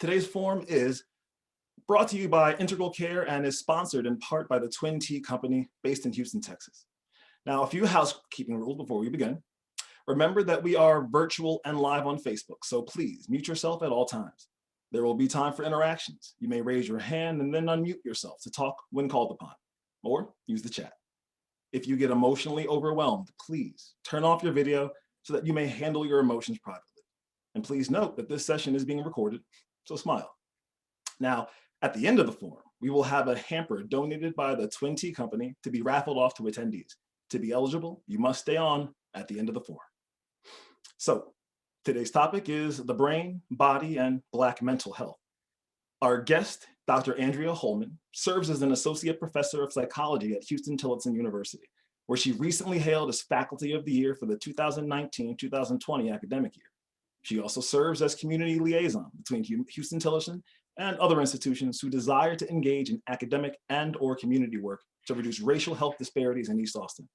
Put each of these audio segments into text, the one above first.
Today's forum is brought to you by Integral Care and is sponsored in part by the Twin T Company based in Houston, Texas. Now, a few housekeeping rules before we begin. Remember that we are virtual and live on Facebook, so please mute yourself at all times. There will be time for interactions. You may raise your hand and then unmute yourself to talk when called upon, or use the chat. If you get emotionally overwhelmed, please turn off your video so that you may handle your emotions privately. And please note that this session is being recorded, so smile. Now, at the end of the forum, we will have a hamper donated by the Twin T Company to be raffled off to attendees. To be eligible, you must stay on at the end of the forum. So, today's topic is the brain, body, and Black mental health. Our guest, Dr. Andrea Holman, serves as an associate professor of psychology at Houston-Tillotson University, where she recently hailed as Faculty of the Year for the 2019-2020 academic year. She also serves as community liaison between Houston-Tillotson and other institutions who desire to engage in academic and/or community work to reduce racial health disparities in East Austin.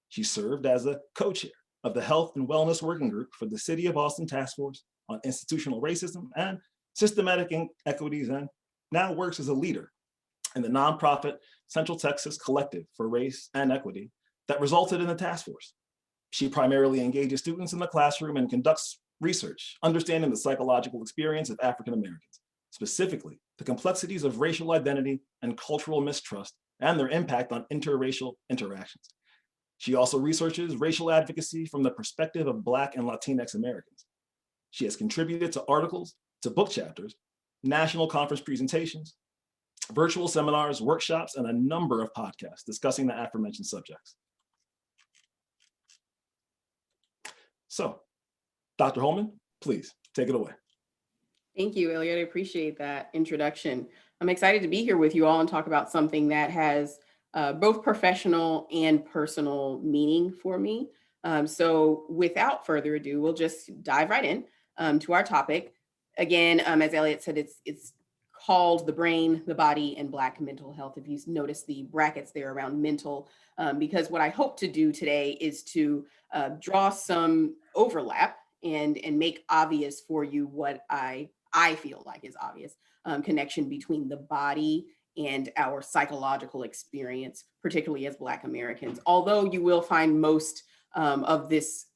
She served as a co-chair of the Health and Wellness Working Group for the City of Austin Task Force on Institutional Racism and Systematic Inequities, and now works as a leader in the nonprofit Central Texas Collective for Race and Equity that resulted in the task force. She primarily engages students in the classroom and conducts research, understanding the psychological experience of African Americans, specifically the complexities of racial identity and cultural mistrust and their impact on interracial interactions. She also researches racial advocacy from the perspective of Black and Latinx Americans. She has contributed to articles, to book chapters, national conference presentations, virtual seminars, workshops, and a number of podcasts discussing the aforementioned subjects. So, Dr. Holman, please take it away. Thank you, Elliot. I appreciate that introduction. I'm excited to be here with you all and talk about something that has both professional and personal meaning for me. So without further ado, we'll just dive right in to our topic. Again, as Elliot said, it's called The Brain, the Body, and Black Mental Health. If you notice the brackets there around mental, because what I hope to do today is to draw some overlap and make obvious for you what I feel like is obvious connection between the body and our psychological experience, particularly as Black Americans. Although you will find most of this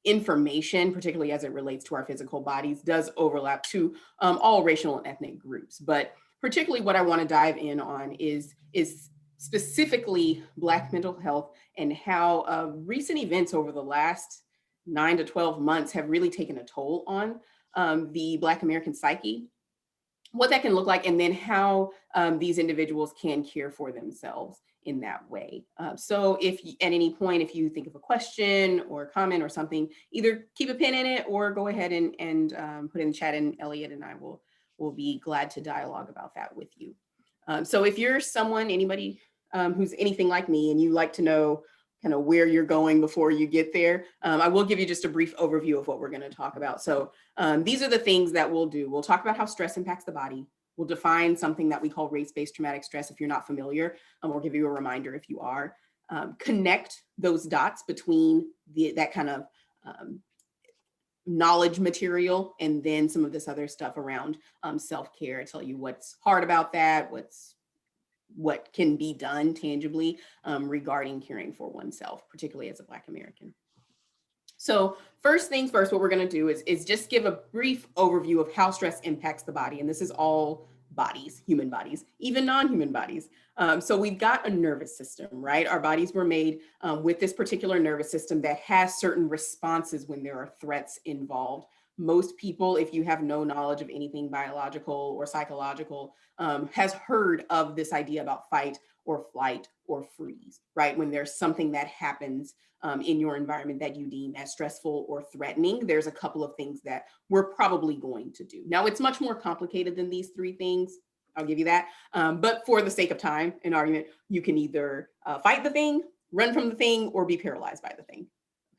information, particularly as it relates to our physical bodies, does overlap to all racial and ethnic groups. But particularly what I want to dive in on is specifically Black mental health and how recent events over the last 9 to 12 months have really taken a toll on the Black American psyche, what that can look like, and then how these individuals can care for themselves in that way. So if you, at any point, if you think of a question or a comment or something, either keep a pin in it or go ahead and put in the chat, and Elliot and I will be glad to dialogue about that with you. So if you're anybody who's anything like me and you like to know kind of where you're going before you get there, I will give you just a brief overview of what we're going to talk about. So these are the things that we'll do. We'll talk about how stress impacts the body. We'll define something that we call race-based traumatic stress if you're not familiar. We'll give you a reminder if you are. Connect those dots between that kind of knowledge material and then some of this other stuff around self-care. Tell you what's hard about that, what can be done tangibly regarding caring for oneself, particularly as a Black American. So first things first, what we're going to do is just give a brief overview of how stress impacts the body. And this is all bodies, human bodies, even non-human bodies. So we've got a nervous system, right? Our bodies were made with this particular nervous system that has certain responses when there are threats involved. Most people, if you have no knowledge of anything biological or psychological, has heard of this idea about fight or flight or freeze, right? When there's something that happens in your environment that you deem as stressful or threatening, there's a couple of things that we're probably going to do. Now, it's much more complicated than these three things. I'll give you that. But for the sake of time and argument, you can either fight the thing, run from the thing, or be paralyzed by the thing.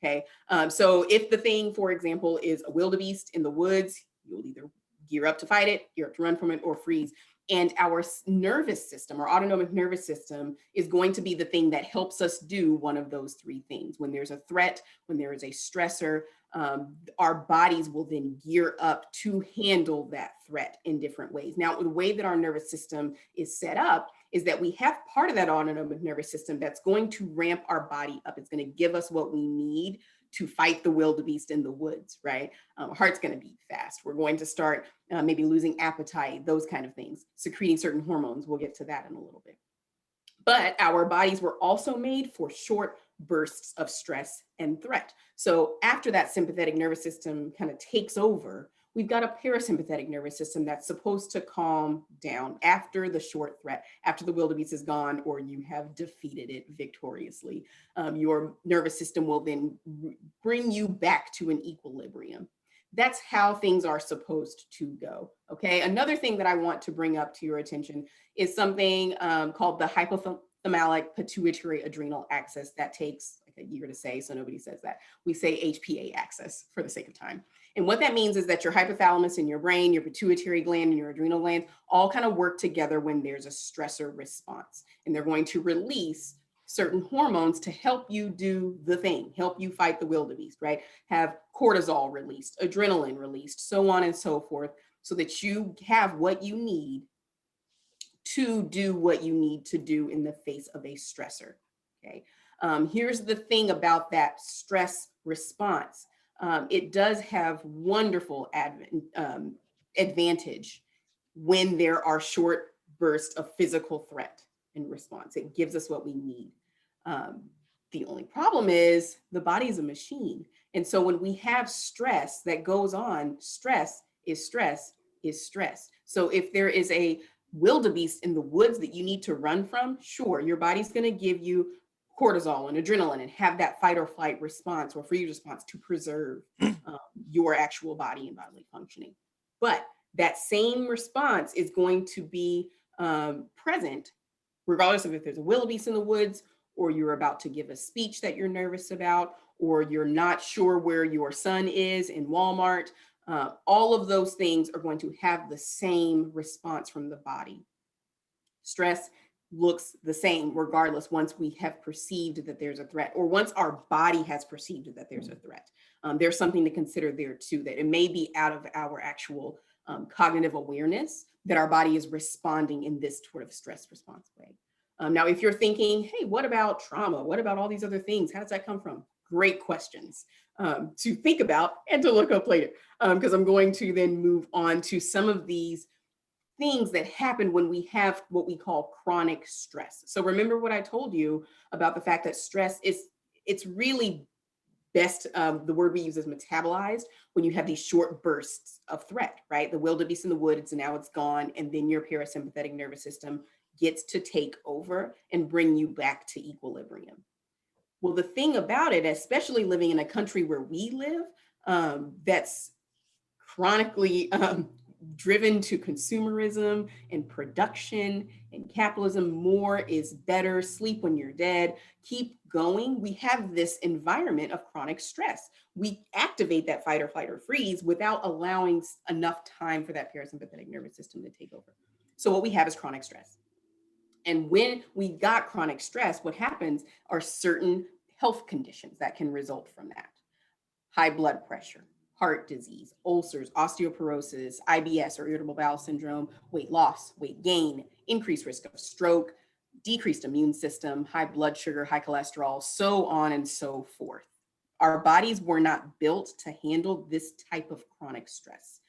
Okay, so if the thing, for example, is a wildebeest in the woods, you'll either gear up to fight it, gear up to run from it, or freeze. And our nervous system, our autonomic nervous system, is going to be the thing that helps us do one of those three things. When there's a threat, when there is a stressor, our bodies will then gear up to handle that threat in different ways. Now, the way that our nervous system is set up is that we have part of that autonomic nervous system that's going to ramp our body up. It's going to give us what we need to fight the wildebeest in the woods, right? Heart's going to beat fast. We're going to start maybe losing appetite, those kind of things, secreting certain hormones. We'll get to that in a little bit. But our bodies were also made for short bursts of stress and threat. So after that sympathetic nervous system kind of takes over, we've got a parasympathetic nervous system that's supposed to calm down after the short threat, after the wildebeest is gone or you have defeated it victoriously. Your nervous system will then bring you back to an equilibrium. That's how things are supposed to go. Okay. Another thing that I want to bring up to your attention is something called the hypothalamic pituitary adrenal axis. That takes like a year to say, so nobody says that. We say HPA axis for the sake of time. And what that means is that your hypothalamus in your brain, your pituitary gland, and your adrenal glands all kind of work together when there's a stressor response. And they're going to release certain hormones to help you do the thing, help you fight the wildebeest, right? Have cortisol released, adrenaline released, so on and so forth, so that you have what you need to do what you need to do in the face of a stressor, okay? Here's the thing about that stress response. It does have wonderful advantage when there are short bursts of physical threat and response. It gives us what we need. The only problem is the body is a machine. And so when we have stress that goes on, stress is stress is stress. So if there is a wildebeest in the woods that you need to run from, sure, your body's going to give you cortisol and adrenaline and have that fight or flight response or freeze response to preserve your actual body and bodily functioning. But that same response is going to be present regardless of if there's a wildebeest in the woods, or you're about to give a speech that you're nervous about, or you're not sure where your son is in Walmart. All of those things are going to have the same response from the body. Stress looks the same regardless once we have perceived that there's a threat, or once our body has perceived that there's a threat. There's something to consider there too, that it may be out of our actual cognitive awareness that our body is responding in this sort of stress response way. Now, if you're thinking, hey, what about trauma? What about all these other things? How does that come from? Great questions to think about and to look up later, because I'm going to then move on to some of these things that happen when we have what we call chronic stress. So remember what I told you about the fact that stress it's really best, the word we use is metabolized when you have these short bursts of threat, right? The wildebeest in the woods, and now it's gone, and then your parasympathetic nervous system gets to take over and bring you back to equilibrium. Well, the thing about it, especially living in a country where we live, that's chronically driven to consumerism and production and capitalism, more is better, sleep when you're dead, keep going. We have this environment of chronic stress. We activate that fight or flight or freeze without allowing enough time for that parasympathetic nervous system to take over. So what we have is chronic stress. And when we got chronic stress, what happens are certain health conditions that can result from that. High blood pressure, heart disease, ulcers, osteoporosis, IBS or irritable bowel syndrome, weight loss, weight gain, increased risk of stroke, decreased immune system, high blood sugar, high cholesterol, so on and so forth. Our bodies were not built to handle this type of chronic stress.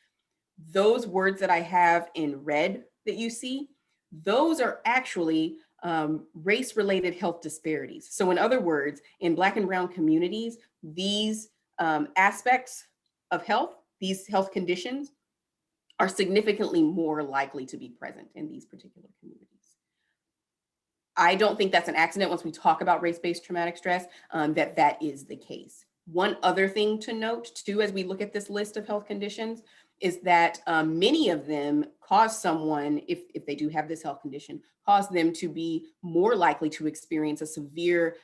Those words that I have in red that you see, those are actually race-related health disparities. So in other words, in Black and Brown communities, these aspects of health, these health conditions, are significantly more likely to be present in these particular communities. I don't think that's an accident once we talk about race-based traumatic stress, that is the case. One other thing to note too, as we look at this list of health conditions, is that many of them cause someone, if they do have this health condition, cause them to be more likely to experience a severe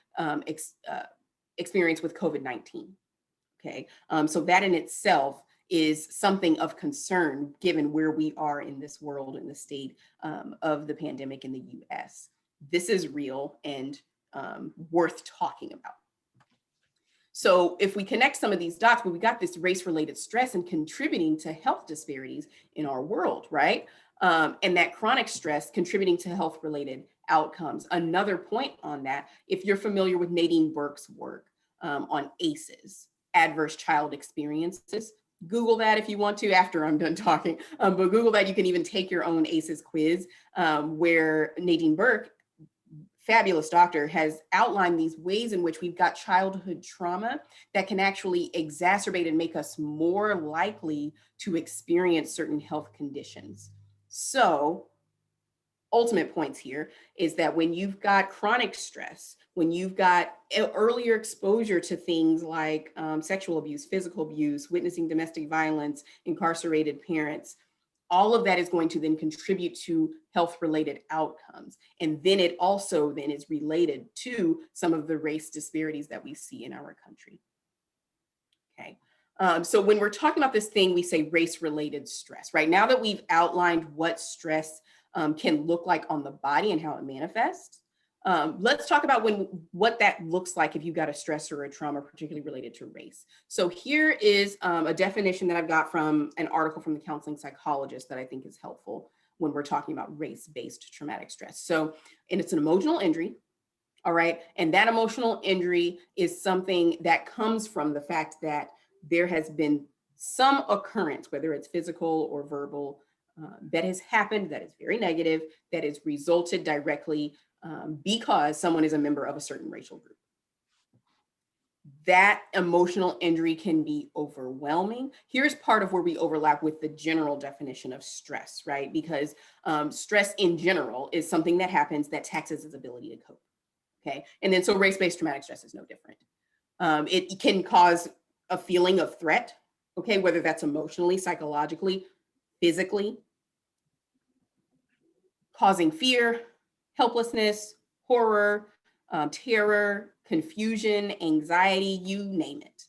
experience with COVID-19. Okay, so that in itself is something of concern given where we are in this world, in the state of the pandemic in the US. This is real and worth talking about. So if we connect some of these dots, well, we got this race-related stress and contributing to health disparities in our world, right? And that chronic stress contributing to health-related outcomes. Another point on that, if you're familiar with Nadine Burke's work on ACEs, adverse child experiences, Google that if you want to after I'm done talking, but Google that. You can even take your own ACEs quiz where Nadine Burke, fabulous doctor, has outlined these ways in which we've got childhood trauma that can actually exacerbate and make us more likely to experience certain health conditions. So ultimate points here is that when you've got chronic stress, when you've got earlier exposure to things like sexual abuse, physical abuse, witnessing domestic violence, incarcerated parents, all of that is going to then contribute to health-related outcomes. And then it also then is related to some of the race disparities that we see in our country. Okay. So when we're talking about this thing, we say race-related stress, right? Now that we've outlined what stress can look like on the body and how it manifests, let's talk about what that looks like if you got a stress or a trauma particularly related to race. So here is a definition that I've got from an article from the counseling psychologist that I think is helpful when we're talking about race-based traumatic stress. So, and it's an emotional injury, all right? And that emotional injury is something that comes from the fact that there has been some occurrence, whether it's physical or verbal, that has happened that is very negative, that has resulted directly because someone is a member of a certain racial group. That emotional injury can be overwhelming. Here's part of where we overlap with the general definition of stress, right? Because stress in general is something that happens that taxes its ability to cope, okay? And then so race-based traumatic stress is no different. It can cause a feeling of threat, okay? Whether that's emotionally, psychologically, physically, causing fear, helplessness, horror, terror, confusion, anxiety, you name it.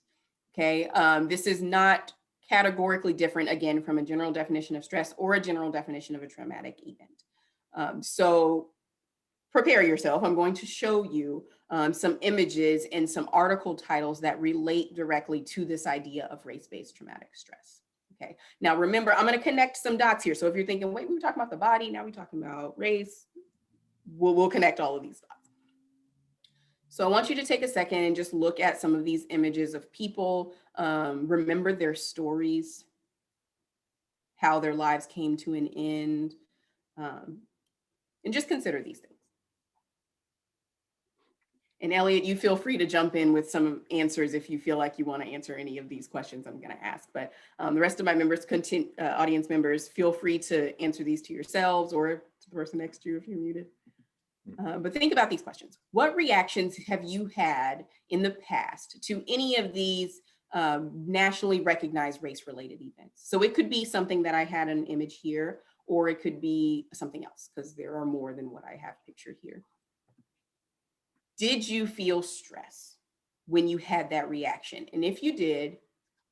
Okay, this is not categorically different, again, from a general definition of stress or a general definition of a traumatic event. So prepare yourself. I'm going to show you some images and some article titles that relate directly to this idea of race-based traumatic stress. Okay, now remember, I'm going to connect some dots here. So if you're thinking, wait, we were talking about the body, now we're talking about race, we'll connect all of these dots. So I want you to take a second and just look at some of these images of people, remember their stories, how their lives came to an end, and just consider these things. And Elliot, you feel free to jump in with some answers if you feel like you want to answer any of these questions I'm going to ask. But the rest of my members, audience members, feel free to answer these to yourselves or to the person next to you if you're muted. But think about these questions. What reactions have you had in the past to any of these nationally recognized race-related events? So it could be something that I had an image here, or it could be something else, because there are more than what I have pictured here. Did you feel stress when you had that reaction? And if you did,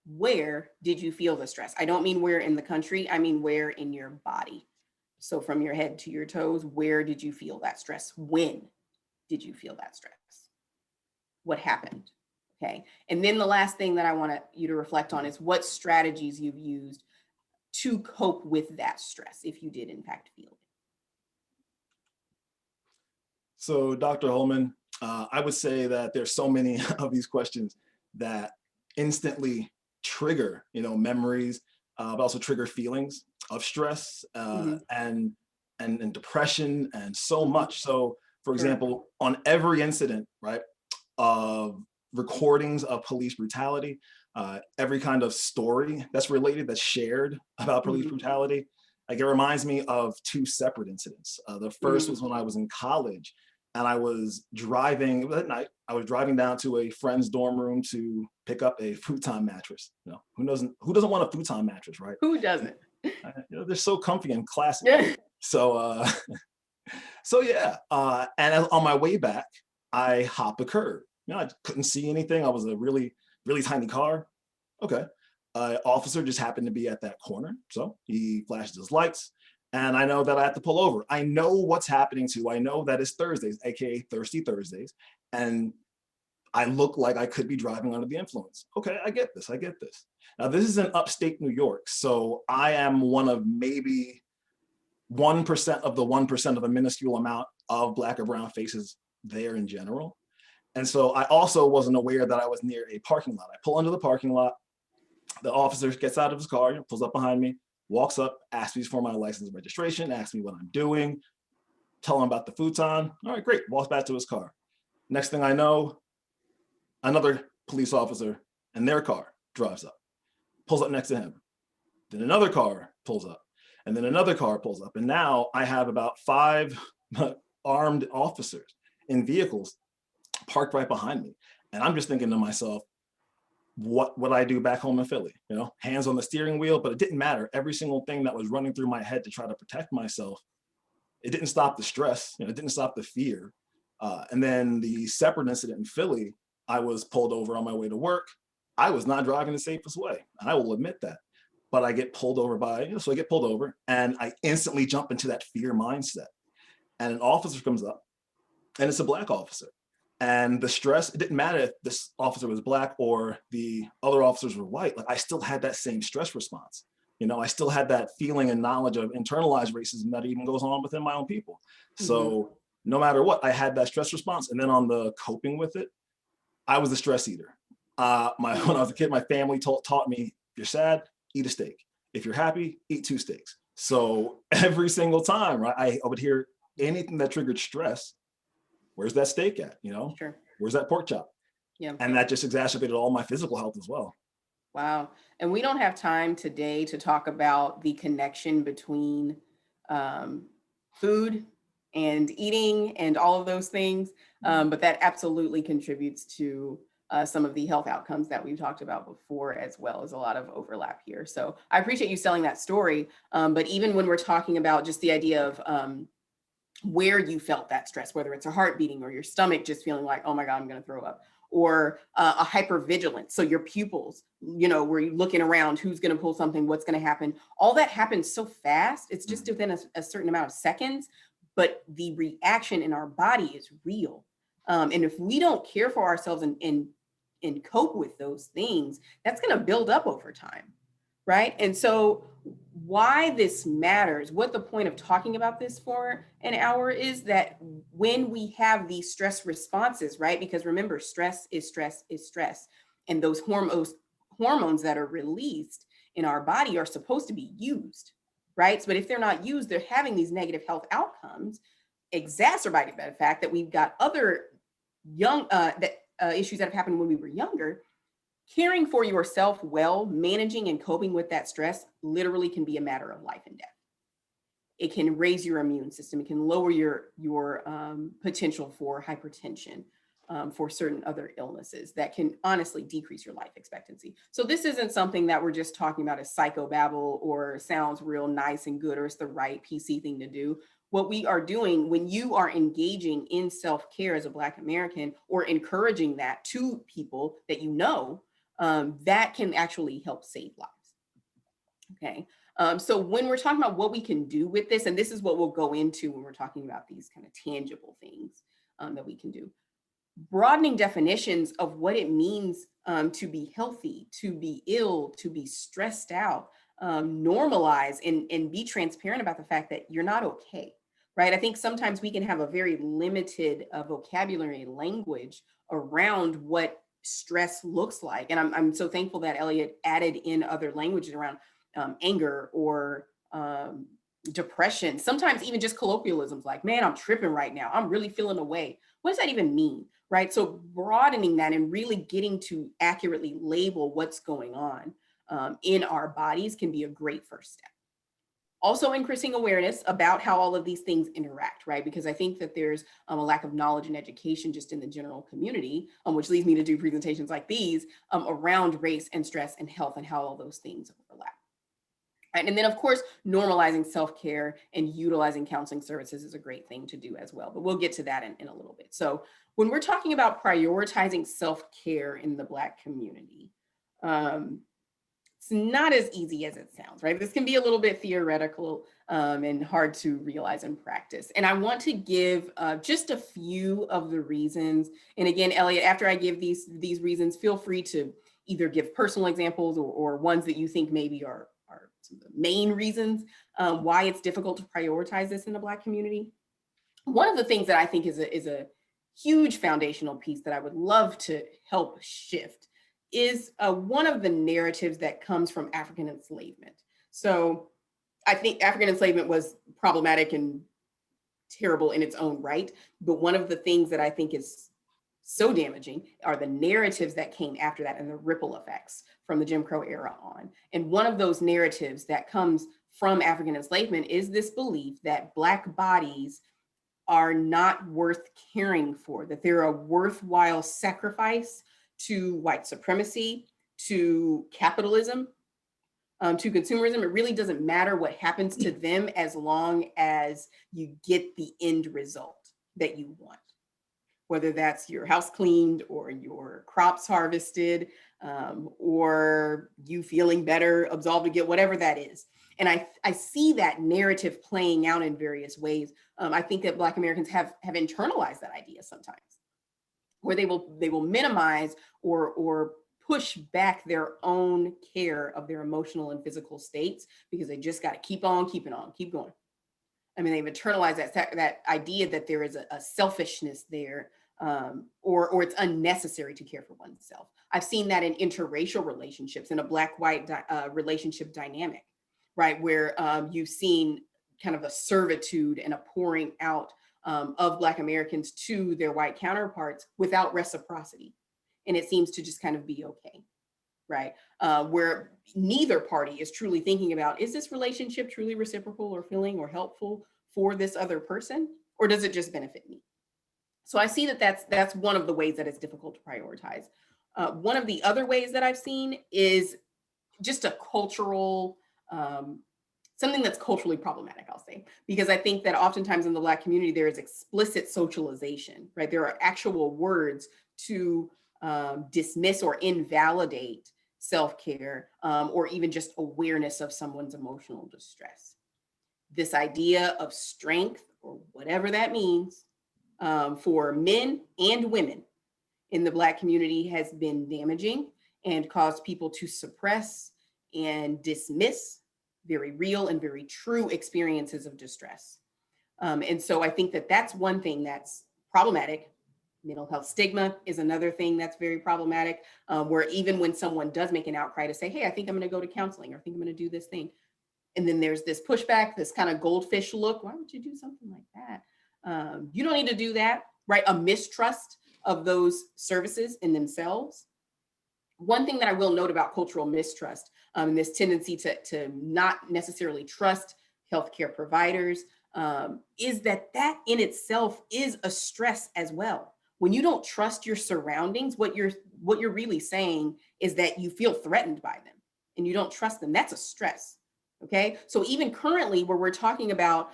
where did you feel the stress? I don't mean where in the country, I mean where in your body. So from your head to your toes, where did you feel that stress? When did you feel that stress? What happened? Okay. And then the last thing that I want you to reflect on is what strategies you've used to cope with that stress, if you did in fact feel it. So Dr. Holman, I would say that there's so many of these questions that instantly trigger, memories, but also trigger feelings of stress and depression and so much. So, for example, on every incident, right, of recordings of police brutality, every kind of story that's related, that's shared about police brutality, like it reminds me of two separate incidents. The first was when I was in college and I was driving, it was at night, I was driving down to a friend's dorm room to pick up a futon mattress. Who doesn't want a futon mattress, right? Who doesn't? They're so comfy and classic. So, so yeah, and on my way back, I hopped the curb. I couldn't see anything. I was a really, really tiny car. Okay. Officer just happened to be at that corner. So he flashes his lights and I know that I have to pull over. I know what's happening too. I know that it's Thursdays, AKA Thirsty Thursdays. And I look like I could be driving under the influence. Okay, I get this, I get this. Now this is in upstate New York, so I am one of maybe 1% of the 1% of a minuscule amount of Black or brown faces there in general. And so I also wasn't aware that I was near a parking lot. I pull into the parking lot, the officer gets out of his car, pulls up behind me, walks up, asks me for my license and registration, asks me what I'm doing, tell him about the futon. All right, great, walks back to his car. Next thing I know, another police officer and their car drives up, pulls up next to him. Then another car pulls up, and then another car pulls up. And now I have about 5 armed officers in vehicles parked right behind me. And I'm just thinking to myself, what would I do back home in Philly? Hands on the steering wheel, but it didn't matter. Every single thing that was running through my head to try to protect myself, it didn't stop the stress, it didn't stop the fear. And then the separate incident in Philly, I was pulled over on my way to work. I was not driving the safest way, and I will admit that. But I get pulled over so I get pulled over, and I instantly jump into that fear mindset. And an officer comes up, and it's a Black officer. And the stress, it didn't matter if this officer was Black or the other officers were white. Like, I still had that same stress response. I still had that feeling and knowledge of internalized racism that even goes on within my own people. So no matter what, I had that stress response. And then on the coping with it, I was a stress eater. When I was a kid, my family taught me, if you're sad, eat a steak. If you're happy, eat 2 steaks. So every single time, right, I would hear anything that triggered stress. Where's that steak at? Sure. Where's that pork chop? Yeah. And that just exacerbated all my physical health as well. Wow. And we don't have time today to talk about the connection between food and eating and all of those things. But that absolutely contributes to some of the health outcomes that we've talked about before, as well as a lot of overlap here. So I appreciate you telling that story. But even when we're talking about just the idea of where you felt that stress, whether it's a heart beating or your stomach just feeling like, oh my God, I'm going to throw up, or a hypervigilance. So your pupils, where you're looking around, who's going to pull something, what's going to happen. All that happens so fast. It's just within a certain amount of seconds, but the reaction in our body is real. And if we don't care for ourselves and cope with those things, that's going to build up over time. Right. And so why this matters, what the point of talking about this for an hour is that when we have these stress responses, right? Because remember, stress is stress is stress. And those hormones that are released in our body are supposed to be used, right? But if they're not used, they're having these negative health outcomes, exacerbated by the fact that we've got other issues that have happened when we were younger. Caring for yourself well, managing and coping with that stress literally can be a matter of life and death. It can raise your immune system. It can lower your potential for hypertension, for certain other illnesses that can honestly decrease your life expectancy. So this isn't something that we're just talking about as psychobabble or sounds real nice and good, or it's the right PC thing to do. What we are doing when you are engaging in self-care as a Black American, or encouraging that to people that that can actually help save lives. Okay. So when we're talking about what we can do with this, and this is what we'll go into when we're talking about these kind of tangible things that we can do, broadening definitions of what it means to be healthy, to be ill, to be stressed out, normalize and be transparent about the fact that you're not okay, right? I think sometimes we can have a very limited vocabulary language around what stress looks like. And I'm so thankful that Elliot added in other languages around anger or depression, sometimes even just colloquialisms like, man, I'm tripping right now. I'm really feeling away. What does that even mean? Right? So broadening that and really getting to accurately label what's going on in our bodies can be a great first step. Also increasing awareness about how all of these things interact, right? Because I think that there's a lack of knowledge and education just in the general community, which leads me to do presentations like these around race and stress and health and how all those things overlap. Right? And then, of course, normalizing self-care and utilizing counseling services is a great thing to do as well. But we'll get to that in a little bit. So when we're talking about prioritizing self-care in the Black community, It's not as easy as it sounds, right? This can be a little bit theoretical and hard to realize in practice. And I want to give just a few of the reasons. And again, Elliot, after I give these reasons, feel free to either give personal examples or ones that you think maybe are some of the main reasons why it's difficult to prioritize this in the Black community. One of the things that I think is a huge foundational piece that I would love to help shift is one of the narratives that comes from African enslavement. So I think African enslavement was problematic and terrible in its own right. But one of the things that I think is so damaging are the narratives that came after that and the ripple effects from the Jim Crow era on. And one of those narratives that comes from African enslavement is this belief that Black bodies are not worth caring for, that they're a worthwhile sacrifice to white supremacy, to capitalism, to consumerism. It really doesn't matter what happens to them as long as you get the end result that you want, whether that's your house cleaned or your crops harvested, or you feeling better, absolved to get whatever that is. And I see that narrative playing out in various ways. I think that Black Americans have internalized that idea sometimes, where they will minimize or push back their own care of their emotional and physical states because they just got to keep on keeping on, keep going. I mean, they've internalized that idea that there is a selfishness there, or it's unnecessary to care for oneself. I've seen that in interracial relationships, in a Black-white relationship dynamic, right? Where you've seen kind of a servitude and a pouring out of Black Americans to their white counterparts without reciprocity. And it seems to just kind of be okay, right? Where neither party is truly thinking about, is this relationship truly reciprocal or filling or helpful for this other person? Or does it just benefit me? So I see that that's one of the ways that it's difficult to prioritize. One of the other ways that I've seen is just a cultural, something that's culturally problematic, I'll say, because I think that oftentimes in the Black community, there is explicit socialization, right? There are actual words to dismiss or invalidate self-care, or even just awareness of someone's emotional distress. This idea of strength, or whatever that means, for men and women in the Black community has been damaging and caused people to suppress and dismiss very real and very true experiences of distress. And so I think that that's one thing that's problematic. Mental health stigma is another thing that's very problematic, where even when someone does make an outcry to say, hey, I think I'm going to go to counseling, or I think I'm going to do this thing, and then there's this pushback, this kind of goldfish look. Why would you do something like that? You don't need to do that, right? A mistrust of those services in themselves. One thing that I will note about cultural mistrust, this tendency to not necessarily trust healthcare providers, is that in itself is a stress as well. When you don't trust your surroundings, what you're really saying is that you feel threatened by them and you don't trust them. That's a stress. Okay, so even currently, where we're talking about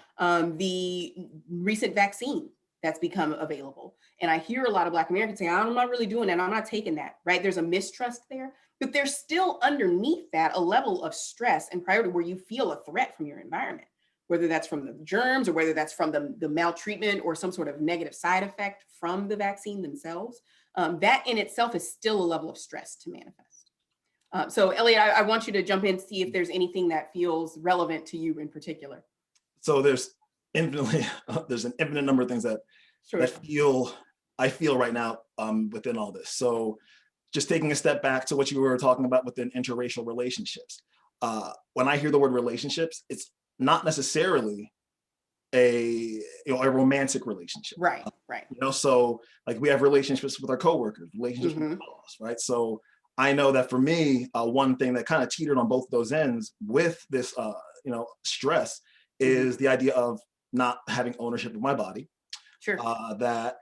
the recent vaccine that's become available, and I hear a lot of Black Americans saying, I'm not really doing that, I'm not taking that, right? There's a mistrust there, but there's still underneath that a level of stress and priority where you feel a threat from your environment, whether that's from the germs or whether that's from the maltreatment or some sort of negative side effect from the vaccine themselves. That in itself is still a level of stress to manifest. So Elliot, I want you to jump in, see if there's anything that feels relevant to you in particular. So there's an infinite number of things that Sure. I feel right now within all this. So just taking a step back to what you were talking about within interracial relationships. When I hear the word relationships, it's not necessarily a romantic relationship. Right. So like we have relationships with our coworkers, relationships with our boss, right? So I know that for me, one thing that kind of teetered on both those ends with this, stress is the idea of not having ownership of my body. Sure. That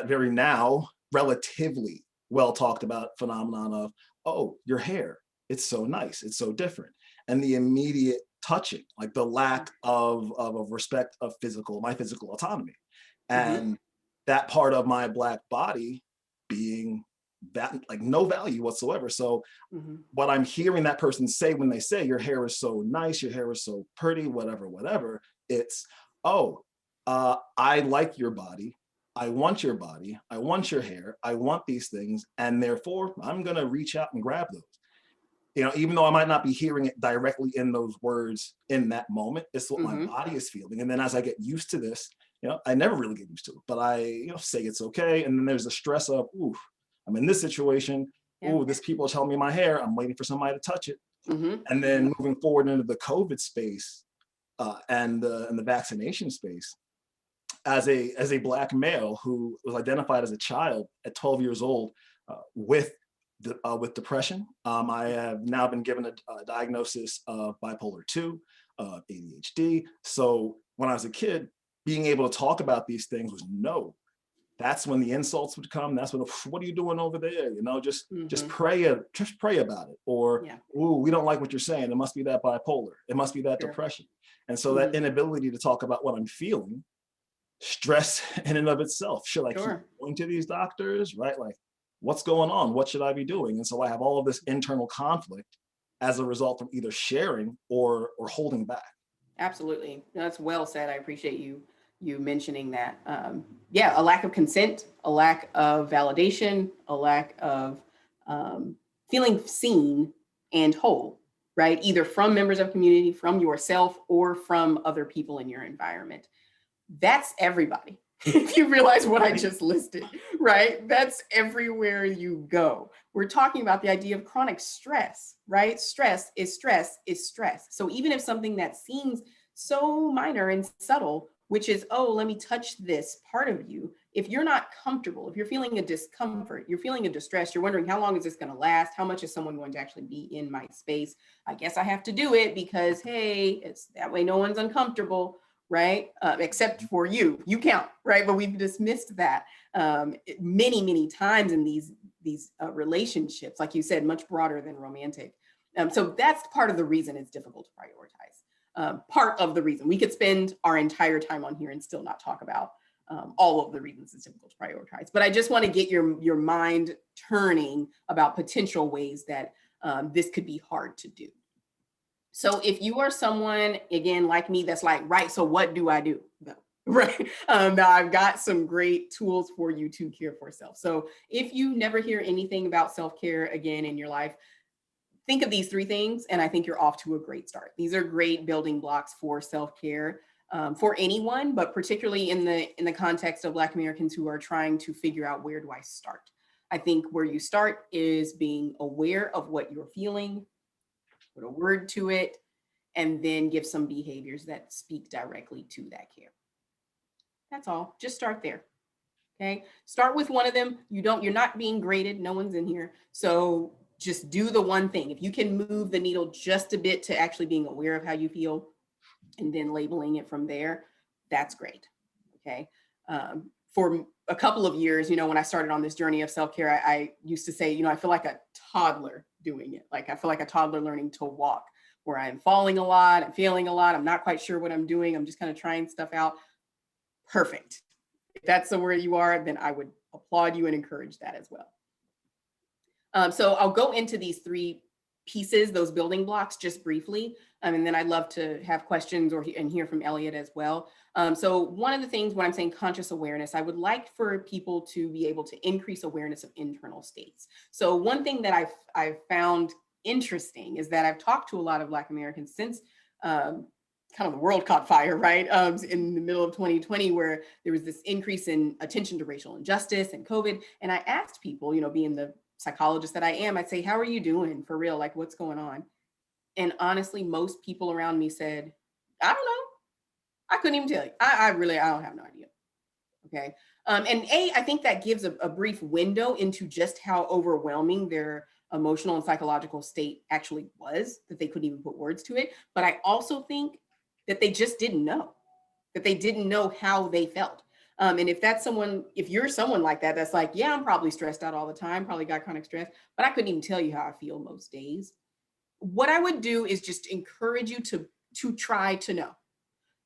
very now relatively well talked about phenomenon of, oh, your hair, it's so nice, it's so different. And the immediate touching, like the lack of respect of my physical autonomy. And that part of my Black body being that like no value whatsoever. So Mhm. what I'm hearing that person say when they say your hair is so nice, your hair is so pretty, whatever, it's, oh, I like your body. I want your body. I want your hair. I want these things. And therefore, I'm going to reach out and grab those. Even though I might not be hearing it directly in those words in that moment, it's what my Mhm. body is feeling. And then as I get used to this, I never really get used to it, but I, say it's okay. And then there's the stress of, ooh, I'm in this situation. Yeah. Ooh, this people are telling me my hair. I'm waiting for somebody to touch it. Mhm. And then moving forward into the COVID space and the vaccination space, as a Black male who was identified as a child at 12 years old with depression. I have now been given a diagnosis of bipolar 2, ADHD. So when I was a kid, being able to talk about these things was no. That's when the insults would come. That's when, what are you doing over there? Just Mhm. pray about it. Or, Yeah. ooh, we don't like what you're saying. It must be that bipolar. It must be that Sure. depression. And so that Mhm. inability to talk about what I'm feeling, stress in and of itself. Should I keep Sure. going to these doctors? Right? Like, what's going on? What should I be doing? And so I have all of this internal conflict as a result of either sharing or holding back. Absolutely. That's well said. I appreciate you mentioning that. Yeah, a lack of consent, a lack of validation, a lack of um, feeling seen and whole, right? Either from members of community, from yourself, or from other people in your environment. That's everybody. If you realize what I Right? just listed, right? That's everywhere you go. We're talking about the idea of chronic stress, right? Stress is stress is stress. So even if something that seems so minor and subtle, which is, oh, let me touch this part of you, if you're not comfortable, if you're feeling a discomfort, you're feeling a distress, you're wondering how long is this going to last? How much is someone going to actually be in my space? I guess I have to do it because, hey, it's that way no one's uncomfortable, right? Except for you, you count, right? But we've dismissed that many times in these relationships, like you said, much broader than romantic. So that's part of the reason it's difficult to prioritize. Part of the reason we could spend our entire time on here and still not talk about all of the reasons it's difficult to prioritize. But I just want to get your mind turning about potential ways that this could be hard to do. So if you are someone, again, like me, that's like, right, so what do I do? No. Right. Now I've got some great tools for you to care for self. So if you never hear anything about self-care again in your life, think of these three things, and I think you're off to a great start. These are great building blocks for self-care for anyone, but particularly in the context of Black Americans who are trying to figure out, where do I start? I think where you start is being aware of what you're feeling, put a word to it, and then give some behaviors that speak directly to that care. That's all. Just start there. Okay. Start with one of them. You're not being graded. No one's in here. So just do the one thing. If you can move the needle just a bit to actually being aware of how you feel and then labeling it from there, that's great. Okay. For a couple of years, when I started on this journey of self-care, I used to say, I feel like a toddler doing it. Like I feel like a toddler learning to walk, where I'm falling a lot, I'm failing a lot, I'm not quite sure what I'm doing, I'm just kind of trying stuff out. Perfect. If that's the where you are, then I would applaud you and encourage that as well. So I'll go into these three pieces, those building blocks, just briefly, and then I'd love to have questions and hear from Elliot as well. So one of the things when I'm saying conscious awareness, I would like for people to be able to increase awareness of internal states. So one thing that I've found interesting is that I've talked to a lot of Black Americans since kind of the world caught fire, right? In the middle of 2020, where there was this increase in attention to racial injustice and COVID. And I asked people, being the psychologist that I am, I'd say, how are you doing for real? Like, what's going on? And honestly, most people around me said, I don't know. I couldn't even tell you. I don't have no idea. Okay. I think that gives a brief window into just how overwhelming their emotional and psychological state actually was, that they couldn't even put words to it. But I also think that they just didn't know, that they didn't know how they felt. And if you're someone like that, that's like, yeah, I'm probably stressed out all the time, probably got chronic stress, but I couldn't even tell you how I feel most days. What I would do is just encourage you to try to know.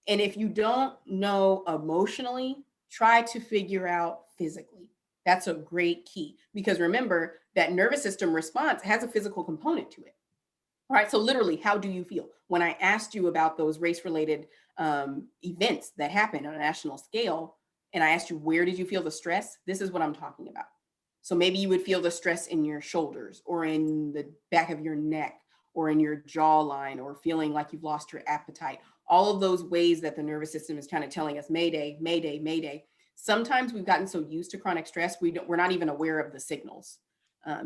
And if you don't know emotionally, try to figure out physically. That's a great key, because remember that nervous system response has a physical component to it. All right, so literally, how do you feel? When I asked you about those race-related events that happen on a national scale, and I asked you, where did you feel the stress? This is what I'm talking about. So maybe you would feel the stress in your shoulders or in the back of your neck or in your jawline, or feeling like you've lost your appetite. All of those ways that the nervous system is kind of telling us, mayday, mayday, mayday. Sometimes we've gotten so used to chronic stress, we're not even aware of the signals,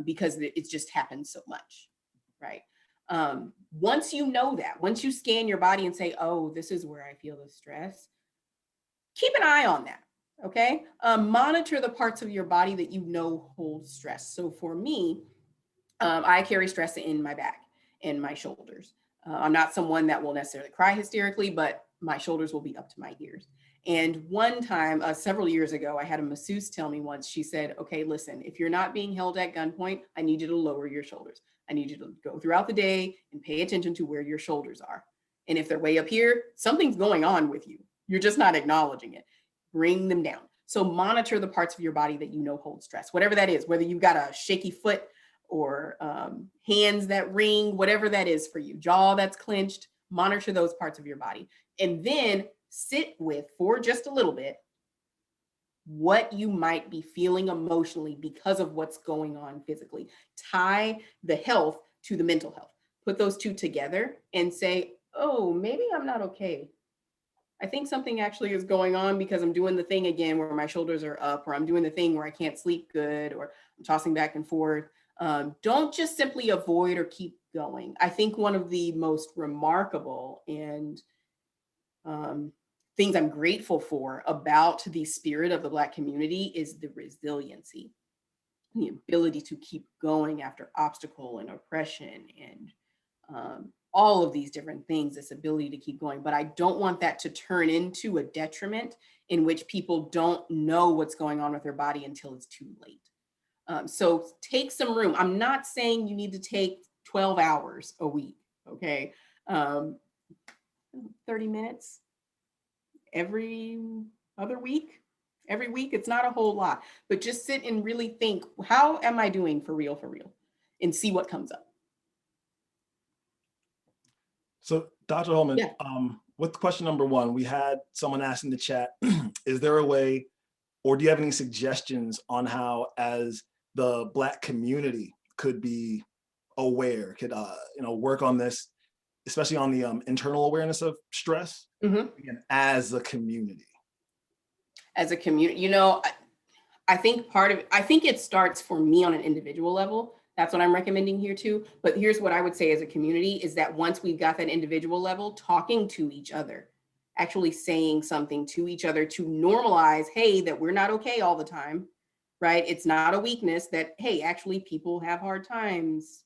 because it just happens so much, right? Once you know that, once you scan your body and say, oh, this is where I feel the stress, keep an eye on that. Okay. Monitor the parts of your body that you know hold stress. So for me, I carry stress in my back and my shoulders. I'm not someone that will necessarily cry hysterically, but my shoulders will be up to my ears. And one time, several years ago, I had a masseuse tell me once, she said, okay, listen, if you're not being held at gunpoint, I need you to lower your shoulders. I need you to go throughout the day and pay attention to where your shoulders are. And if they're way up here, something's going on with you. You're just not acknowledging it. Bring them down. So monitor the parts of your body that you know hold stress, whatever that is, whether you've got a shaky foot or hands that ring, whatever that is for you, jaw that's clenched, monitor those parts of your body. And then sit with, for just a little bit, what you might be feeling emotionally because of what's going on physically. Tie the health to the mental health. Put those two together and say, oh, maybe I'm not okay. I think something actually is going on because I'm doing the thing again where my shoulders are up, or I'm doing the thing where I can't sleep good, or I'm tossing back and forth. Don't just simply avoid or keep going. I think one of the most remarkable and things I'm grateful for about the spirit of the Black community is the resiliency, the ability to keep going after obstacle and oppression and all of these different things, this ability to keep going. But I don't want that to turn into a detriment in which people don't know what's going on with their body until it's too late. So take some room. I'm not saying you need to take 12 hours a week, okay? 30 minutes every other week. Every week, it's not a whole lot, but just sit and really think, how am I doing for real, and see what comes up. So Dr. Holman, Yeah. with question number one, we had someone ask in the chat, is there a way, or do you have any suggestions on how, as the Black community, could be aware, could work on this, especially on the internal awareness of stress, again, as a community? As a community, I think I think it starts for me on an individual level. That's what I'm recommending here too. But here's what I would say as a community is that once we've got that individual level, talking to each other, actually saying something to each other to normalize, hey, that we're not okay all the time, right? It's not a weakness that, hey, actually people have hard times,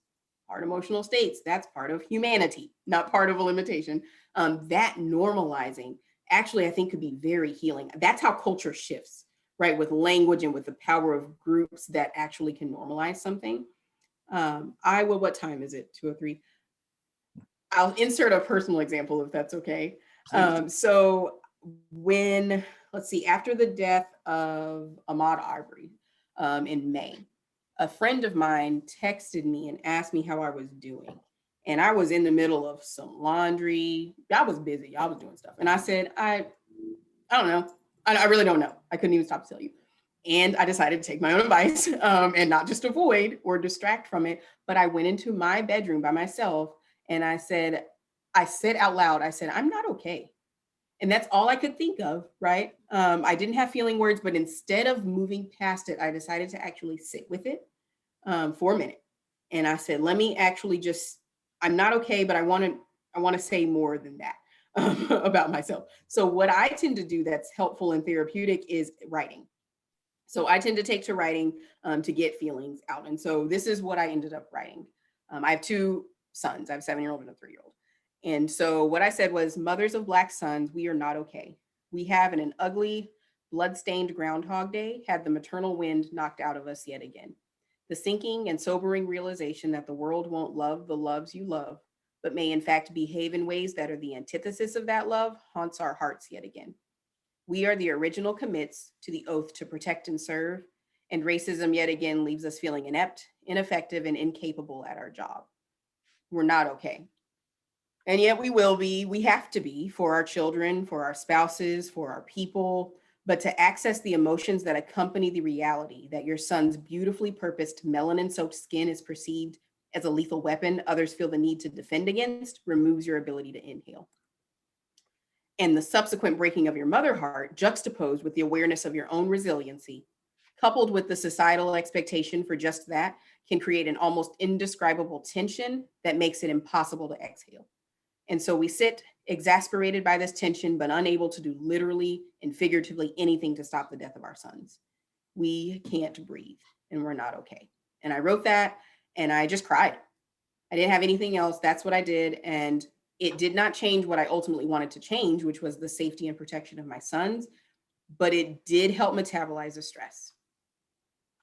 hard emotional states. That's part of humanity, not part of a limitation. That normalizing actually, I think could be very healing. That's how culture shifts, right? With language and with the power of groups that actually can normalize something. What time is it? 2:03. I'll insert a personal example if that's okay. So when, let's see, after the death of Ahmaud Arbery in May, a friend of mine texted me and asked me how I was doing. And I was in the middle of some laundry. I was busy. I was doing stuff. And I said, I don't know. I really don't know. I couldn't even stop to tell you. And I decided to take my own advice and not just avoid or distract from it. But I went into my bedroom by myself and I said out loud, I said, I'm not okay. And that's all I could think of, right? I didn't have feeling words, but instead of moving past it, I decided to actually sit with it for a minute. And I said, let me actually I'm not okay, but I want to say more than that about myself. So what I tend to do that's helpful and therapeutic is writing. So I tend to take to writing to get feelings out. And so this is what I ended up writing. I have two sons. I have a 7-year-old and a 3-year-old. And so what I said was, mothers of Black sons, we are not okay. We have in an ugly, blood-stained Groundhog Day had the maternal wind knocked out of us yet again. The sinking and sobering realization that the world won't love the loves you love, but may in fact behave in ways that are the antithesis of that love, haunts our hearts yet again. We are the original commits to the oath to protect and serve, And racism, yet again, leaves us feeling inept, ineffective, and incapable at our job. We're not okay. And yet we will be, we have to be for our children, for our spouses, for our people. But to access the emotions that accompany the reality that your son's beautifully purposed melanin soaked skin is perceived as a lethal weapon others feel the need to defend against removes your ability to inhale. And the subsequent breaking of your mother heart, juxtaposed with the awareness of your own resiliency, coupled with the societal expectation for just that, can create an almost indescribable tension that makes it impossible to exhale. And so we sit exasperated by this tension, but unable to do literally and figuratively anything to stop the death of our sons. We can't breathe and we're not okay. And I wrote that and I just cried. I didn't have anything else. That's what I did. And it did not change what I ultimately wanted to change, which was the safety and protection of my sons, but it did help metabolize the stress.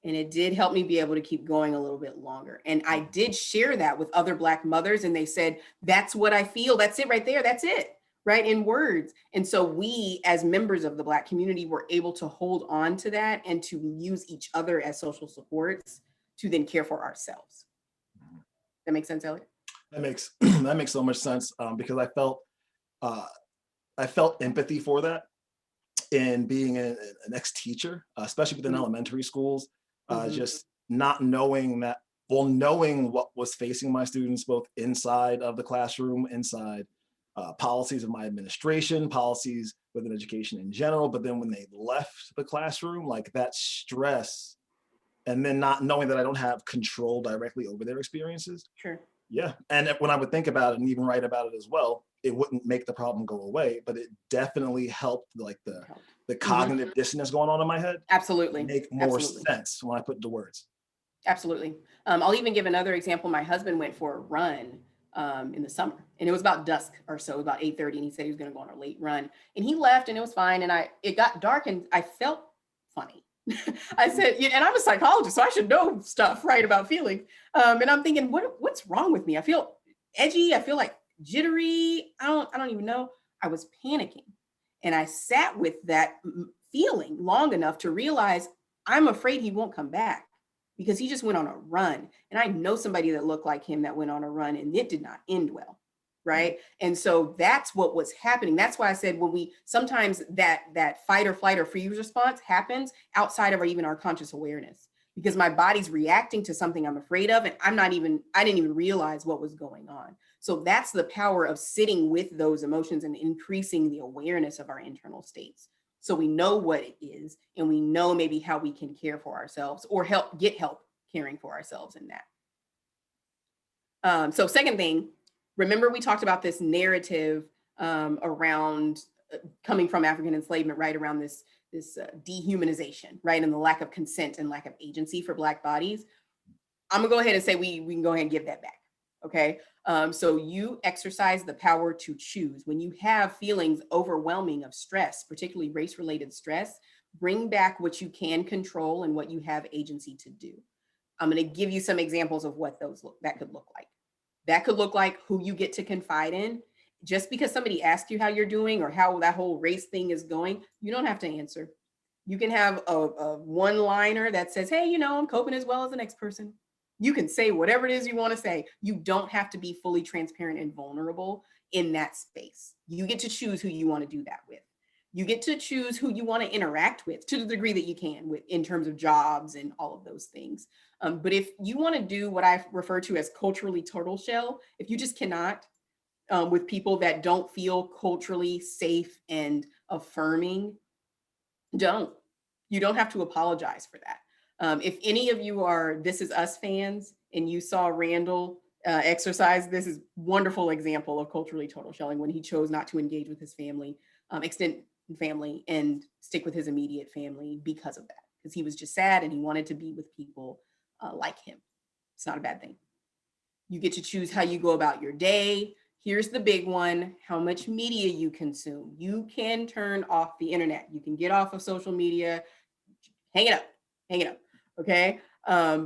And it did help me be able to keep going a little bit longer. And I did share that with other Black mothers, and they said, that's what I feel. That's it right there. That's it, right? In words. And so we, as members of the Black community, were able to hold on to that and to use each other as social supports to then care for ourselves. That makes sense, Elliot? That makes that makes so much sense, because I felt empathy for that in being an ex-teacher, especially within Mhm. elementary schools, Mhm. just not knowing that, well, knowing what was facing my students both inside of the classroom, inside policies of my administration, policies within education in general, but then when they left the classroom, like that stress, and then not knowing that I don't have control directly over their experiences. Sure. Yeah. And when I would think about it and even write about it as well, it wouldn't make the problem go away, but it definitely helped, like It helped. the Mhm. cognitive dissonance going on in my head Absolutely. make more Absolutely. sense when I put it into words. Absolutely. I'll even give another example. My husband went for a run in the summer, and it was about dusk or so, about 8:30, and he said he was going to go on a late run. And he left, and it was fine. And it got dark, and I felt funny. I said, yeah, and I'm a psychologist, so I should know stuff, right, about feelings. And I'm thinking, what's wrong with me? I feel edgy. I feel like jittery. I don't even know. I was panicking, and I sat with that feeling long enough to realize I'm afraid he won't come back because he just went on a run. And I know somebody that looked like him that went on a run and it did not end well. Right. And so that's what was happening. That's why I said when we sometimes that fight or flight or freeze response happens outside of even our conscious awareness because my body's reacting to something I'm afraid of and I didn't even realize what was going on. So that's the power of sitting with those emotions and increasing the awareness of our internal states. So we know what it is and we know maybe how we can care for ourselves or get help caring for ourselves in that. So second thing, remember we talked about this narrative around coming from African enslavement, right? Around this dehumanization, right? And the lack of consent and lack of agency for Black bodies. I'm gonna go ahead and say we can go ahead and give that back. Okay. So you exercise the power to choose. When you have feelings overwhelming of stress, particularly race-related stress, bring back what you can control and what you have agency to do. I'm going to give you some examples of what that could look like. That could look like who you get to confide in. Just because somebody asks you how you're doing or how that whole race thing is going, you don't have to answer. You can have a one-liner that says, hey, I'm coping as well as the next person. You can say whatever it is you want to say. You don't have to be fully transparent and vulnerable in that space. You get to choose who you want to do that with. You get to choose who you want to interact with to the degree that you can with in terms of jobs and all of those things. But if you want to do what I refer to as culturally turtle shell, if you just cannot with people that don't feel culturally safe and affirming, don't. You don't have to apologize for that. If any of you are This Is Us fans and you saw Randall exercise, this is wonderful example of culturally total shelling when he chose not to engage with his family, extended family, and stick with his immediate family because of that. Because he was just sad and he wanted to be with people like him. It's not a bad thing. You get to choose how you go about your day. Here's the big one, how much media you consume. You can turn off the internet. You can get off of social media, hang it up, okay?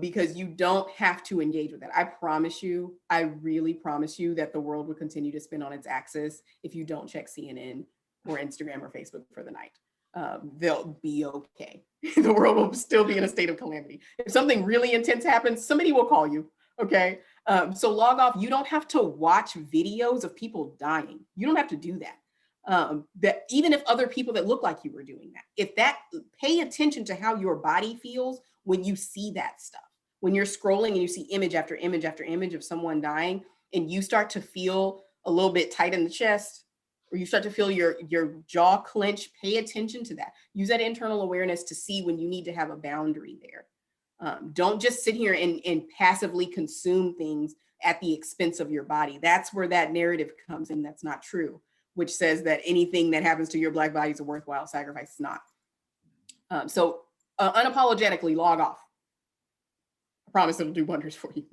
Because you don't have to engage with that. I promise you, I really promise you that the world will continue to spin on its axis if you don't check CNN or Instagram or Facebook for the night. they'll be okay. The world will still be in a state of calamity. If something really intense happens, somebody will call you. Okay. So log off. You don't have to watch videos of people dying. You don't have to do that. That even if other people that look like you were doing that, pay attention to how your body feels when you see that stuff. When you're scrolling and you see image after image after image of someone dying, and you start to feel a little bit tight in the chest, or you start to feel your jaw clench, pay attention to that. Use that internal awareness to see when you need to have a boundary there. Don't just sit here and passively consume things at the expense of your body. That's where that narrative comes in. That's not true, which says that anything that happens to your Black body is a worthwhile sacrifice. It's not. So unapologetically log off. I promise it'll do wonders for you.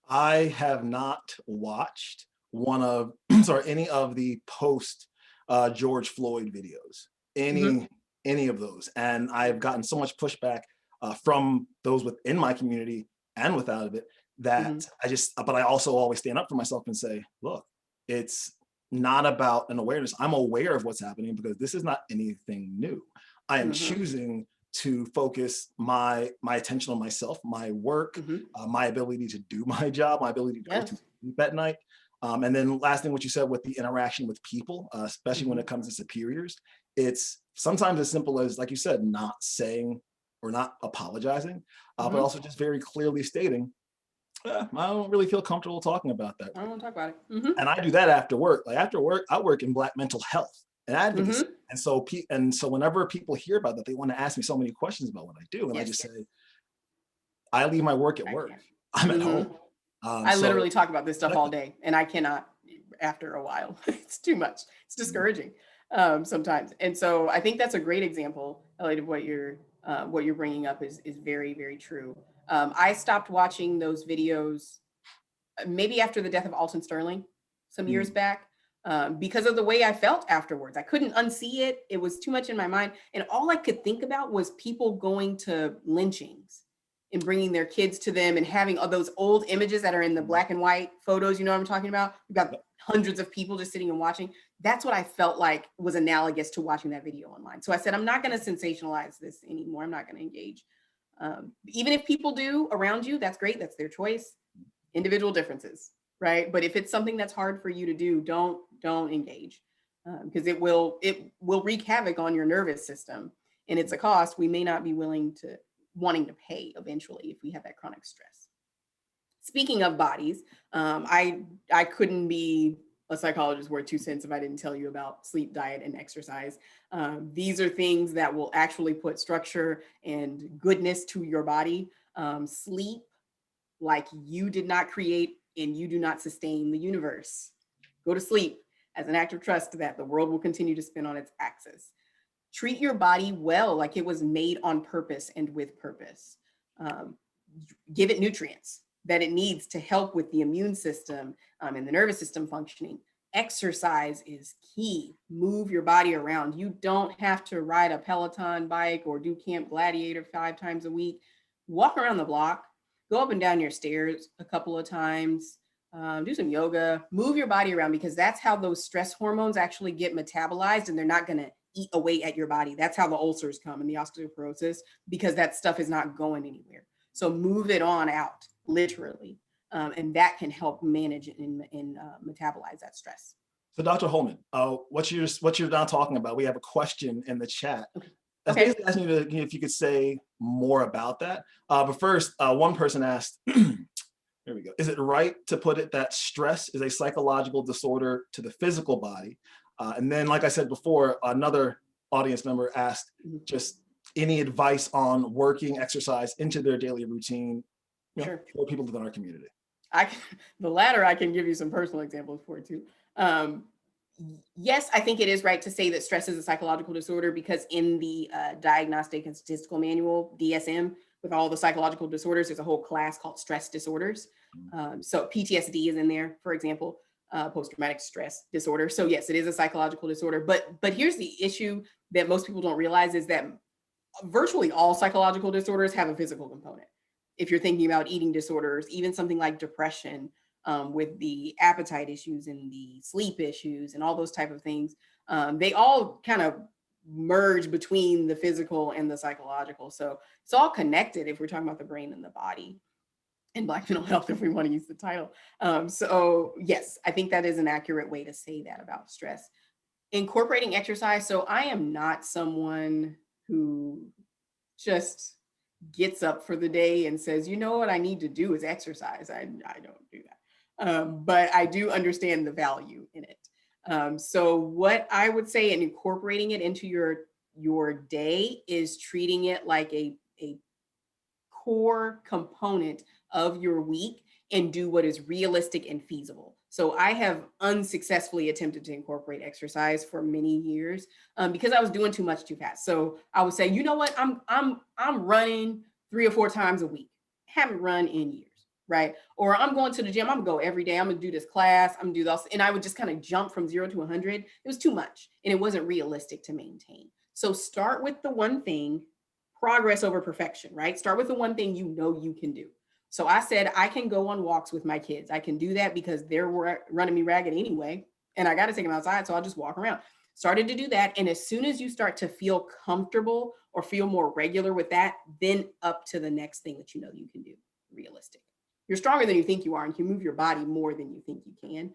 I have not watched any of the post George Floyd videos, any of those. And I've gotten so much pushback from those within my community and without of it that but I also always stand up for myself and say, look, it's not about an awareness. I'm aware of what's happening because this is not anything new. I am choosing to focus my attention on myself, my work, my ability to do my job, my ability to go to sleep at night. And then last thing, what you said with the interaction with people, especially when it comes to superiors, it's sometimes as simple as, like you said, not saying or not apologizing, but also just very clearly stating, I don't really feel comfortable talking about that. I don't want to talk about it. And I do that after work. Like after work, I work in Black mental health and advocacy. And so whenever people hear about that, they want to ask me so many questions about what I do. And I just say, I leave my work at work. I'm at home. I literally talk about this stuff all day, and I cannot after a while. It's too much. It's discouraging sometimes. And so I think that's a great example, Elliot, of what you're bringing up is very, very true. I stopped watching those videos maybe after the death of Alton Sterling some years back because of the way I felt afterwards. I couldn't unsee it. It was too much in my mind. And all I could think about was people going to lynchings and bringing their kids to them and having all those old images that are in the black and white photos. You know what I'm talking about? We've got hundreds of people just sitting and watching. That's what I felt like was analogous to watching that video online. So I said, I'm not going to sensationalize this anymore. I'm not going to engage. Even if people do around you, that's great. That's their choice. Individual differences, right? But if it's something that's hard for you to do, don't engage because it will wreak havoc on your nervous system, and it's a cost we may not be wanting to pay eventually if we have that chronic stress. Speaking of bodies, I couldn't be a psychologist worth 2 cents if I didn't tell you about sleep, diet, and exercise. These are things that will actually put structure and goodness to your body. Sleep, like you did not create and you do not sustain the universe. Go to sleep as an act of trust that the world will continue to spin on its axis. Treat your body well, like it was made on purpose and with purpose. Give it nutrients that it needs to help with the immune system and the nervous system functioning. Exercise is key. Move your body around. You don't have to ride a Peloton bike or do Camp Gladiator 5 times a week. Walk around the block, go up and down your stairs a couple of times, do some yoga, move your body around because that's how those stress hormones actually get metabolized and they're not going to eat away at your body. That's how the ulcers come and the osteoporosis because that stuff is not going anywhere. So move it on out, literally. And that can help manage and metabolize that stress. So Dr. Holman, what you're now talking about, we have a question in the chat. Okay. That's basically asking you if you could say more about that. But first, one person asked, here we go. Is it right to put it that stress is a psychological disorder to the physical body? And then, like I said before, another audience member asked just any advice on working exercise into their daily routine for people within our community. The latter, I can give you some personal examples for too. Yes, I think it is right to say that stress is a psychological disorder because in the Diagnostic and Statistical Manual, DSM, with all the psychological disorders, there's a whole class called stress disorders. So PTSD is in there, for example, post-traumatic stress disorder. So yes, it is a psychological disorder. But here's the issue that most people don't realize is that virtually all psychological disorders have a physical component. If you're thinking about eating disorders, even something like depression, with the appetite issues and the sleep issues and all those type of things, they all kind of merge between the physical and the psychological. So it's all connected if we're talking about the brain and the body and Black mental health, if we want to use the title. So yes, I think that is an accurate way to say that about stress. Incorporating exercise. So I am not someone who just gets up for the day and says, you know what I need to do is exercise. I don't do that. But I do understand the value in it. So what I would say in incorporating it into your day is treating it like a core component of your week and do what is realistic and feasible. So I have unsuccessfully attempted to incorporate exercise for many years because I was doing too much too fast. So I would say, you know what, I'm running 3 or 4 times a week. Haven't run in years, right? Or I'm going to the gym. I'm gonna go every day. I'm gonna do this class. I'm gonna do this, and I would just kind of jump from 0 to 100. It was too much, and it wasn't realistic to maintain. So start with the one thing. Progress over perfection, right? Start with the one thing you know you can do. So I said, I can go on walks with my kids. I can do that because they're running me ragged anyway. And I got to take them outside. So I'll just walk around. Started to do that. And as soon as you start to feel comfortable or feel more regular with that, then up to the next thing that you know you can do, realistic. You're stronger than you think you are, and you move your body more than you think you can.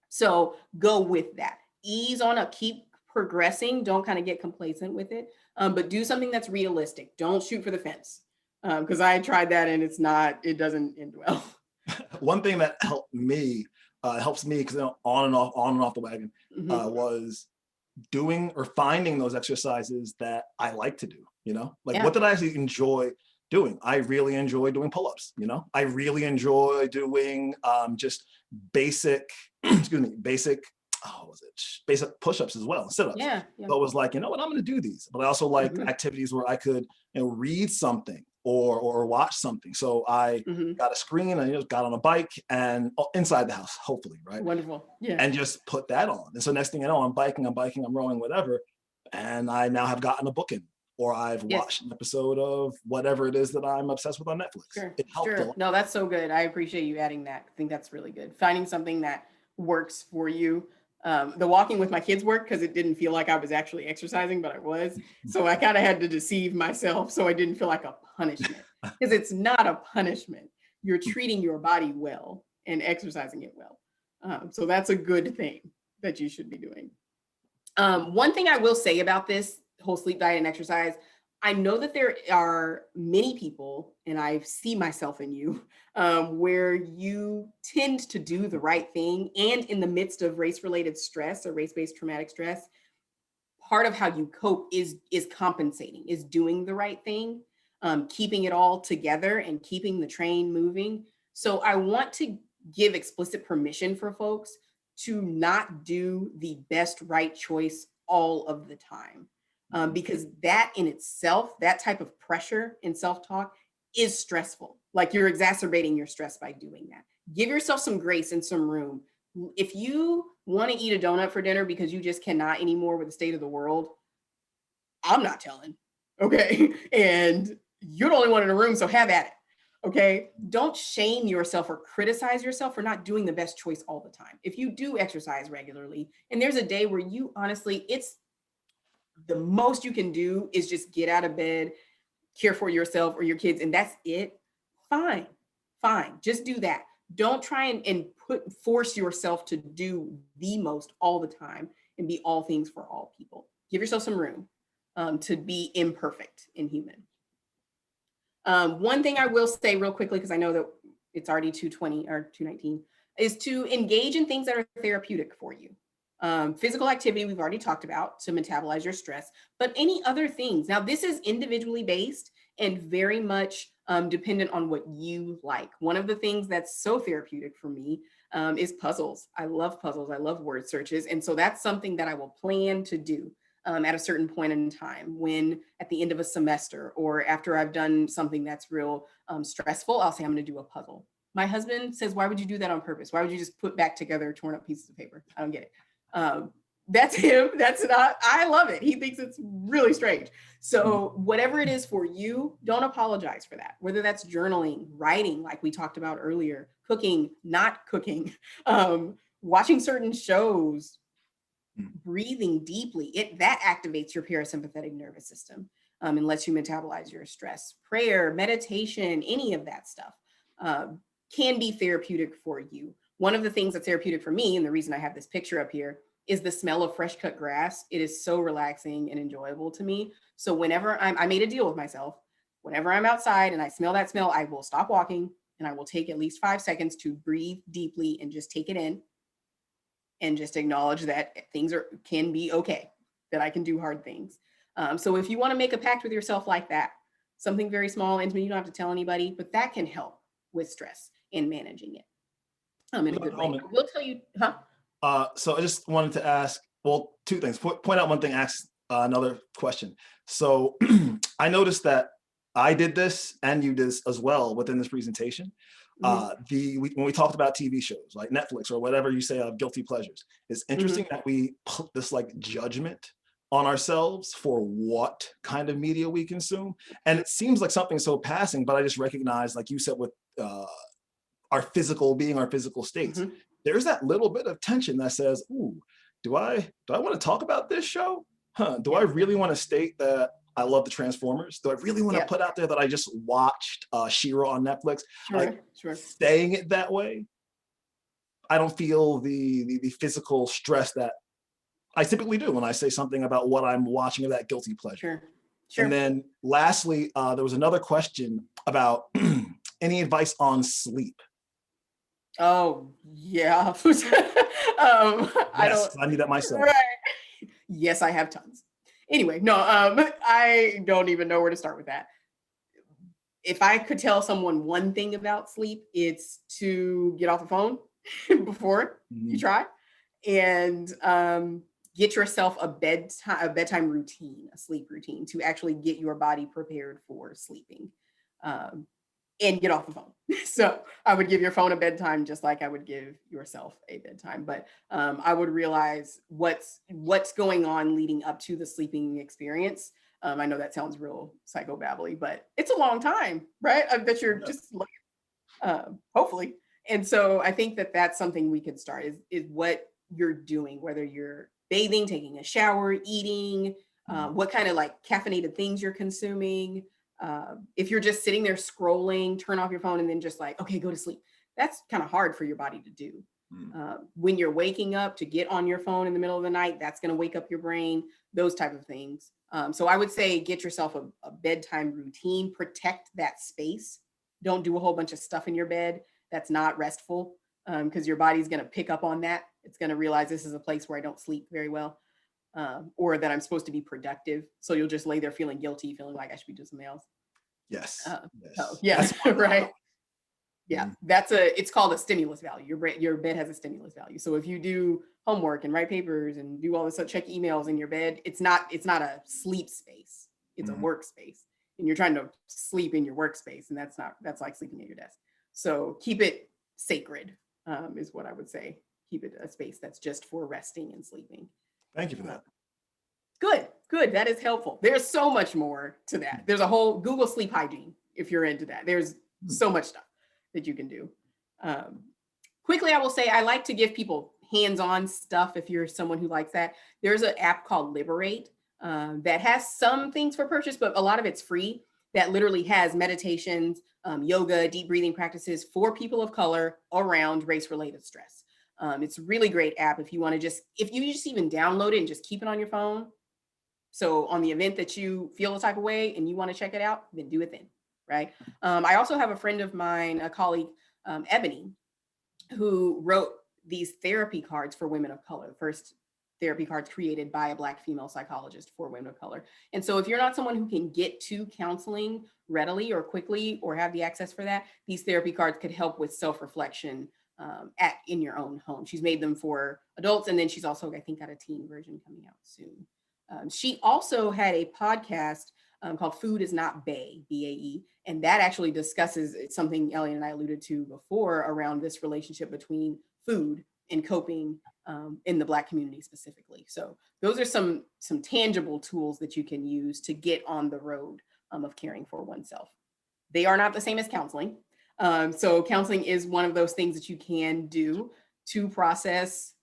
So go with that. Ease on up, keep progressing. Don't kind of get complacent with it, but do something that's realistic. Don't shoot for the fence, because I tried that and it doesn't end well. One thing that helped me, helps me because on and off the wagon, was doing or finding those exercises that I like to do. Like Yeah. what did I actually enjoy doing? I really enjoy doing pull-ups. I really enjoy doing just basic, excuse me, basic basic push-ups as well, sit-ups. Yeah. Yeah. So it was like, you know what, I'm going to do these. But I also like activities where I could read something or watch something. So I got a screen and just got on a bike and inside the house, hopefully, right? Wonderful. Yeah. And just put that on. And so next thing you know, I'm biking, I'm rowing, whatever. And I now have gotten a book in, or I've Yes. watched an episode of whatever it is that I'm obsessed with on Netflix. Sure. It helped a Sure. lot. No, that's so good. I appreciate you adding that. I think that's really good. Finding something that works for you. The walking with my kids worked because it didn't feel like I was actually exercising, but I was. So I kind of had to deceive myself so I didn't feel like a punishment, because it's not a punishment. You're treating your body well and exercising it well. So that's a good thing that you should be doing. One thing I will say about this whole sleep, diet, and exercise, I know that there are many people, and I see myself in you, where you tend to do the right thing. And in the midst of race-related stress or race-based traumatic stress, part of how you cope is compensating, is doing the right thing, keeping it all together and keeping the train moving. So I want to give explicit permission for folks to not do the best right choice all of the time. Because that in itself, that type of pressure in self-talk is stressful. Like you're exacerbating your stress by doing that. Give yourself some grace and some room. If you want to eat a donut for dinner because you just cannot anymore with the state of the world, I'm not telling. Okay. And you're the only one in the room, so have at it. Okay. Don't shame yourself or criticize yourself for not doing the best choice all the time. If you do exercise regularly and there's a day where you honestly, it's the most you can do is just get out of bed, care for yourself or your kids, and that's it. Fine. Just do that. Don't try and force yourself to do the most all the time and be all things for all people. Give yourself some room to be imperfect and human. One thing I will say real quickly, because I know that it's already 2:20 or 2:19, is to engage in things that are therapeutic for you. Physical activity, we've already talked about to metabolize your stress, but any other things. Now, this is individually based and very much dependent on what you like. One of the things that's so therapeutic for me is puzzles. I love puzzles. I love word searches. And so that's something that I will plan to do at a certain point in time, when at the end of a semester or after I've done something that's real stressful, I'll say I'm going to do a puzzle. My husband says, why would you do that on purpose? Why would you just put back together torn up pieces of paper? I don't get it. That's him. That's not, I love it. He thinks it's really strange. So whatever it is for you, don't apologize for that. Whether that's journaling, writing, like we talked about earlier, cooking, not cooking, watching certain shows, breathing deeply, that activates your parasympathetic nervous system, and lets you metabolize your stress. Prayer, meditation, any of that stuff can be therapeutic for you. One of the things that's therapeutic for me, and the reason I have this picture up here, is the smell of fresh cut grass. It is so relaxing and enjoyable to me. So whenever I made a deal with myself, whenever I'm outside and I smell that smell, I will stop walking and I will take at least 5 seconds to breathe deeply and just take it in and just acknowledge that things can be okay, that I can do hard things. So if you want to make a pact with yourself like that, something very small, intimate, you don't have to tell anybody, but that can help with stress and managing it in a Dr. good way. Holman, I will tell you, huh? So I just wanted to ask, well, two things. Point out one thing, ask another question. So I noticed that I did this and you did this as well within this presentation. When we talked about TV shows like Netflix or whatever you say of guilty pleasures, it's interesting that we put this like judgment on ourselves for what kind of media we consume. And it seems like something so passing, but I just recognize, like you said, with our physical states, there's that little bit of tension that says, ooh, do I want to talk about this show? Do I really want to state that I love the Transformers? Do I really want to put out there that I just watched She-Ra on Netflix? Sure. Saying it that way, I don't feel the physical stress that I typically do when I say something about what I'm watching or that guilty pleasure. Sure. And then lastly, there was another question about any advice on sleep. Oh, yeah. I need that myself. Right. Yes, I have tons. Anyway, no, I don't even know where to start with that. If I could tell someone one thing about sleep, it's to get off the phone before you try, and get yourself a bedtime routine, a sleep routine, to actually get your body prepared for sleeping. And get off the phone. So I would give your phone a bedtime just like I would give yourself a bedtime. But I would realize what's going on leading up to the sleeping experience. I know that sounds real psychobabbly, but it's a long time, right? That you're just hopefully. And so I think that that's something we could start is what you're doing, whether you're bathing, taking a shower, eating, what kind of like caffeinated things you're consuming. If you're just sitting there scrolling, turn off your phone and then just like, okay, go to sleep. That's kind of hard for your body to do. When you're waking up, to get on your phone in the middle of the night, that's going to wake up your brain, those type of things. So I would say get yourself a bedtime routine, protect that space. Don't do a whole bunch of stuff in your bed that's not restful, because your body's going to pick up on that. It's going to realize this is a place where I don't sleep very well. Or that I'm supposed to be productive. So you'll just lay there feeling guilty, feeling like I should be doing something else. Yes. Right. Yeah, it's called a stimulus value. Your bed has a stimulus value. So if you do homework and write papers and do all this stuff, check emails in your bed, it's not a sleep space. It's a workspace. And you're trying to sleep in your workspace, and that's like sleeping at your desk. So keep it sacred, is what I would say. Keep it a space that's just for resting and sleeping. Thank you for that. Good. That is helpful. There's so much more to that. There's a whole Google sleep hygiene if you're into that. There's so much stuff that you can do. Quickly, I will say I like to give people hands-on stuff if you're someone who likes that. There's an app called Liberate that has some things for purchase, but a lot of it's free, that literally has meditations, yoga, deep breathing practices for people of color around race-related stress. It's a really great app if you want to if you just even download it and just keep it on your phone. So on the event that you feel a type of way and you want to check it out, then do it then, right? I also have a friend of mine, a colleague, Ebony, who wrote these therapy cards for women of color. First therapy cards created by a Black female psychologist for women of color. And so if you're not someone who can get to counseling readily or quickly or have the access for that, these therapy cards could help with self-reflection in your own home. She's made them for adults, and then she's also, I think, got a teen version coming out soon. She also had a podcast called Food is Not Bae, B-A-E, and that actually discusses something Elliot and I alluded to before around this relationship between food and coping in the Black community specifically. So those are some tangible tools that you can use to get on the road of caring for oneself. They are not the same as counseling. So counseling is one of those things that you can do to process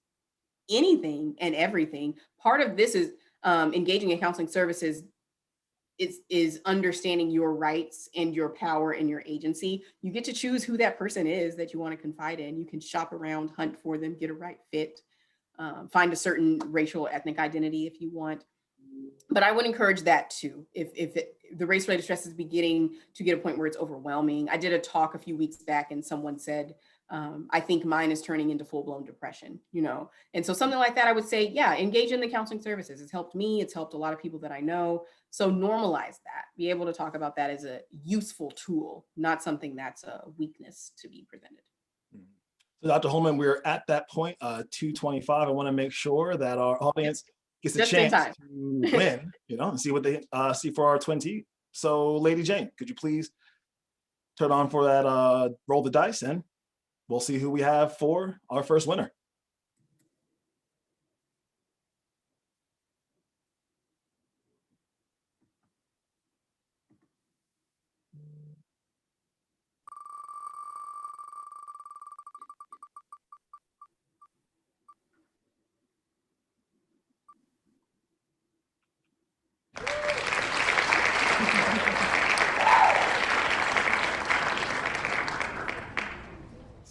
anything and everything. Part of this is engaging in counseling services is understanding your rights and your power and your agency. You get to choose who that person is that you want to confide in. You can shop around, hunt for them, get a right fit, find a certain racial, ethnic identity if you want. But I would encourage that too. If the race-related stress is beginning to get a point where it's overwhelming. I did a talk a few weeks back and someone said, I think mine is turning into full-blown depression, you know? And so something like that, I would say, yeah, engage in the counseling services. It's helped me. It's helped a lot of people that I know. So normalize that. Be able to talk about that as a useful tool, not something that's a weakness to be presented. So Dr. Holman, we're at that point, 2:25. I want to make sure that our audience gets a Just in chance time. to win, you know, and see what they see for our 20. So Lady Jane, could you please turn on for that, roll the dice, and we'll see who we have for our first winner.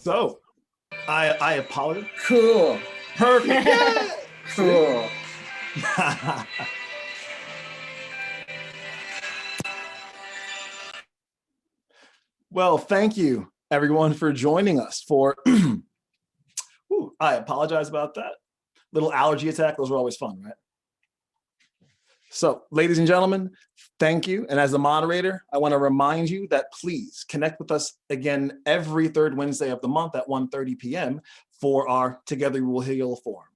So I apologize. Cool. Perfect. Yeah. Cool. Well, thank you everyone for joining us for, ooh, I apologize about that. Little allergy attack, those are always fun, right? So, ladies and gentlemen, thank you. And as the moderator, I want to remind you that please connect with us again every third Wednesday of the month at 1:30 p.m. for our Together We Will Heal forum.